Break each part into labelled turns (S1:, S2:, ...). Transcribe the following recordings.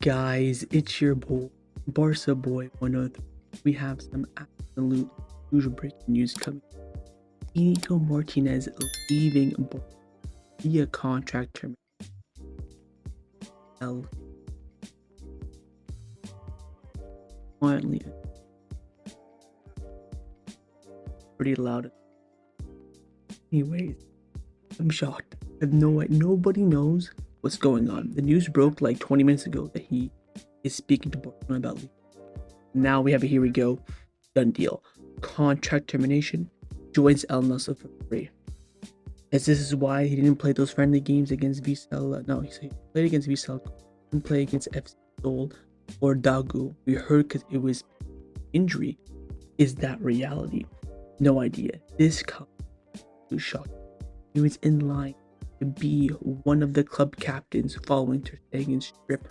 S1: Guys, it's your boy, Barca Boy 103. We have some absolute huge breaking news coming. Inigo Martinez leaving Barca via contract termination. Finally, pretty loud. Anyways, I'm shocked. I have nobody knows what's going on. The news broke like 20 minutes ago that he is speaking to Barcelona about leaving. Now here we go. Done deal. Contract termination. Joins El Nassr for free. As this is why he didn't play those friendly games against Vissel. No, he played against Vissel. Didn't play against FC Barcelona or Dagu. We heard because it was injury. Is that reality? No idea. This comes to shock. He was in line to be one of the club captains following Ter Stegen's trip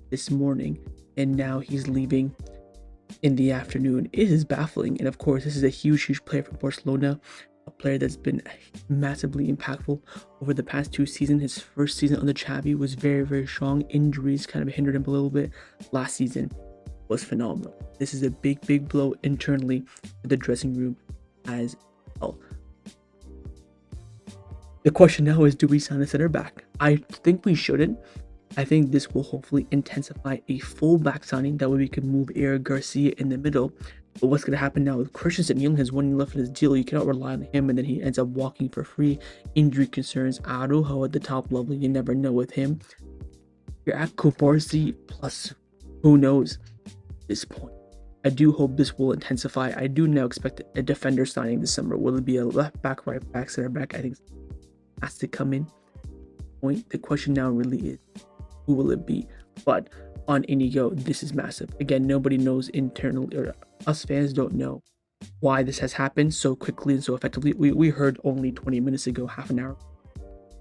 S1: this morning, and now he's leaving in the afternoon. It is baffling, and of course this is a huge player for Barcelona, a player that's been massively impactful over the past 2 seasons. His first season on the Xavi was very strong. Injuries kind of hindered him a little bit. Last season was phenomenal. This is a big blow internally to the dressing room as well. The question now is, do we sign a center back? I think we shouldn't. I think this will hopefully intensify a full back signing. That way we can move Eric Garcia in the middle. But what's going to happen now with Christensen? He only has 1 year left in his deal. You cannot rely on him, and then he ends up walking for free. Injury concerns. Arujo at the top level. You never know with him. You're at Kubarsi plus who knows at this point. I do hope this will intensify. I do now expect a defender signing this summer. Will it be a left back, right back, center back? I think has to come in. The question now really is, who will it be? But on Inigo, this is massive. Again, nobody knows internally, or us fans don't know why this has happened so quickly and so effectively. We heard only 20 minutes ago, half an hour,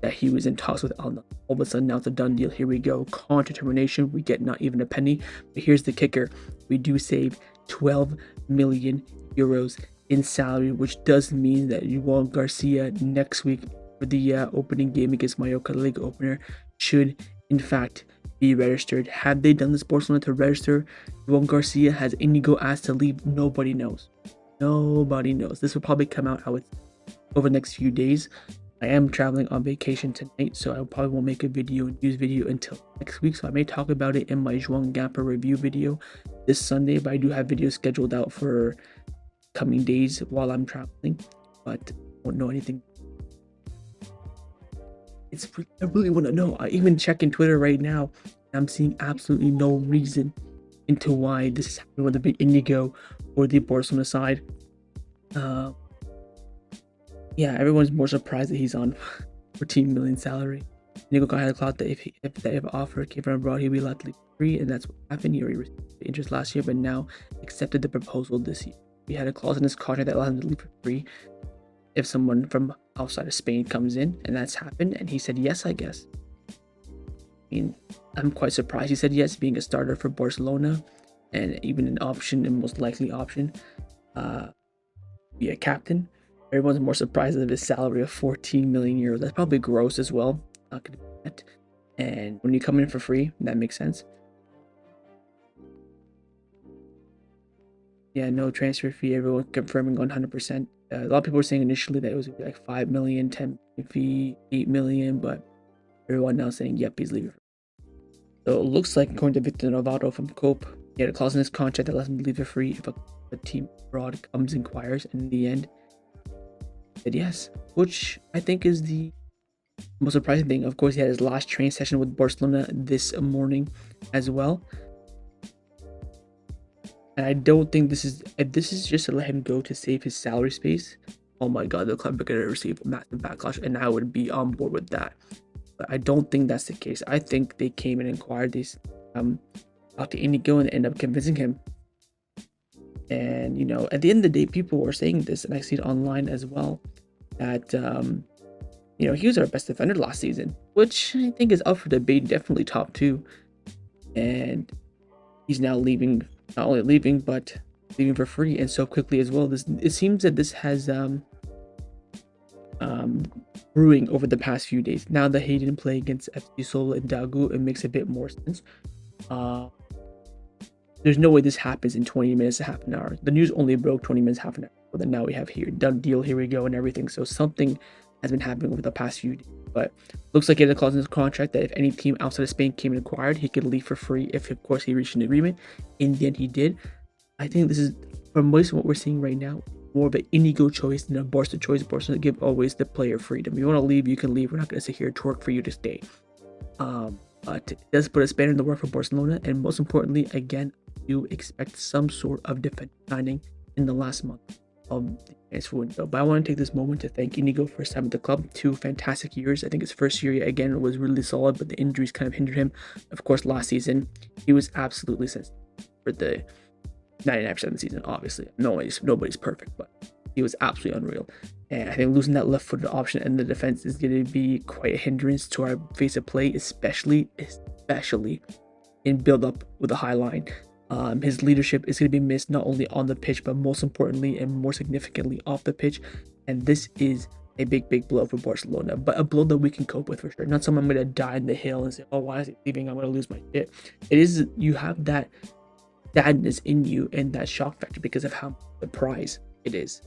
S1: that he was in talks with Al Nassr. All of a sudden now it's a done deal. Here we go. Contract termination. We get not even a penny. But here's the kicker. We do save 12 million euros in salary, which does mean that Juan Garcia next week for the opening game against Mallorca League opener should in fact be registered. Have they done this Barcelona to register Juan Garcia? Has Inigo asked to leave? Nobody knows. This will probably come out over the next few days. I am traveling on vacation tonight, so I probably won't make a news video until next week. So I may talk about it in my Juan Gamper review video this Sunday, but I do have videos scheduled out for coming days while I'm traveling, but I won't know anything. I really want to know. I even checking Twitter right now. I'm seeing absolutely no reason into why this is happening, whether it be Inigo or the Barcelona side. Yeah, everyone's more surprised that he's on 14 million salary. Inigo had a clout that if offer came from abroad, he'd be allowed to leave free, and that's what happened. He already received the interest last year, but now accepted the proposal this year. We had a clause in his contract that allowed him to leave for free if someone from outside of Spain comes in, and that's happened, and he said yes, I guess. I mean, I'm quite surprised he said yes, being a starter for Barcelona, and even an option, and most likely option, be a captain. Everyone's more surprised of his salary of 14 million euros. That's probably gross as well. Not gonna be that. And when you come in for free, that makes sense. Yeah, no transfer fee. Everyone confirming 100%. A lot of people were saying initially that it was like 5 million, 10 million fee, 8 million, but everyone now saying, yep, he's leaving. So it looks like, according to Victor Novato from Cope, he had a clause in his contract that lets him leave for free if a team abroad comes and inquires, and in the end, said yes, which I think is the most surprising thing. Of course, he had his last training session with Barcelona this morning as well. And I don't think if this is just to let him go to save his salary space, oh my god, the club are going to receive a massive backlash, and I would be on board with that. But I don't think that's the case. I think they came and inquired this, talked to Inigo and end up convincing him. And, you know, at the end of the day, people were saying this, and I see it online as well, that, you know, he was our best defender last season, which I think is up for debate, definitely top 2. And he's now leaving. Not only leaving, but leaving for free, and so quickly as well. It seems that this has brewing over the past few days. Now that he didn't play against FC Seoul and Dagu, it makes a bit more sense. There's no way this happens in 20 minutes to half an hour. The news only broke 20 minutes, half an hour. But then now we have here, done deal, here we go, and everything. So something has been happening over the past few days. But looks like he has a clause in his contract that if any team outside of Spain came and acquired, he could leave for free if, of course, he reached an agreement. In the end, he did. I think this is, from most of what we're seeing right now, more of an Inigo choice than a Barca choice. Barca give always the player freedom. You want to leave, you can leave. We're not going to sit here and twerk for you to stay. But it does put a spanner in the work for Barcelona, and most importantly, again, you expect some sort of defense signing in the last month of the transfer window. But I want to take this moment to thank Inigo for his time at the club. 2 fantastic years. I think his first year again was really solid, but the injuries kind of hindered him. Of course, last season he was absolutely sensational for the 99% of the season. Obviously, nobody's perfect, but he was absolutely unreal. And I think losing that left-footed option in the defense is going to be quite a hindrance to our face of play, especially in build-up with a high line. His leadership is going to be missed not only on the pitch, but most importantly and more significantly off the pitch. And this is a big blow for Barcelona, but a blow that we can cope with for sure. Not something I'm going to die in the hill and say, oh, why is he leaving? I'm going to lose my shit. It is, you have that sadness in you and that shock factor because of how the prize it is.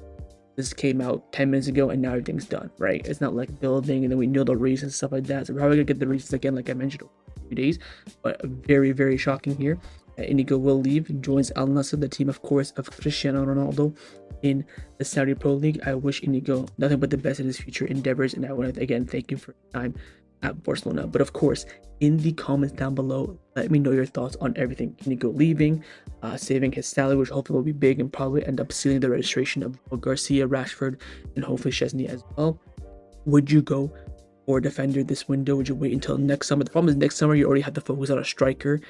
S1: This came out 10 minutes ago and now everything's done, right? It's not like building and then we know the reasons, stuff like that. So we're probably going to get the reasons again, like I mentioned, over a few days, but very shocking here. Inigo will leave, joins Al Nassr, the team, of course, of Cristiano Ronaldo in the Saudi Pro League. I wish Inigo nothing but the best in his future endeavors, and I want to again thank you for your time at Barcelona. But of course, in the comments down below, let me know your thoughts on everything. Inigo leaving, saving his salary, which hopefully will be big, and probably end up sealing the registration of Garcia, Rashford, and hopefully Chesney as well. Would you go for a defender this window? Would you wait until next summer? The problem is next summer you already have to focus on a striker,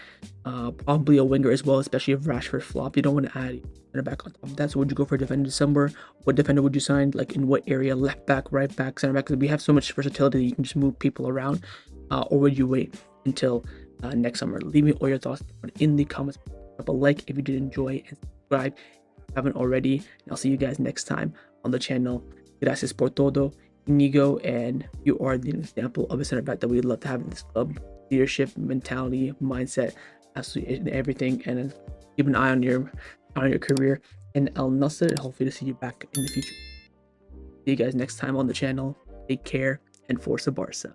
S1: probably a winger as well, especially if Rashford flopped. You don't want to add a back on top of that. So would you go for a defender this summer? What defender would you sign? Like in what area? Left back, right back, center back? Because we have so much versatility, you can just move people around. Or would you wait until next summer? Leave me all your thoughts in the comments. Drop a like if you did enjoy, and subscribe if you haven't already. And I'll see you guys next time on the channel. Gracias por todo, Inigo, and you are the example of a center back that we'd love to have in this club. Leadership, mentality, mindset, absolutely everything, and keep an eye on your career in Al Nassr, and hopefully to see you back in the future. See you guys next time on the channel. Take care and Forza Barca.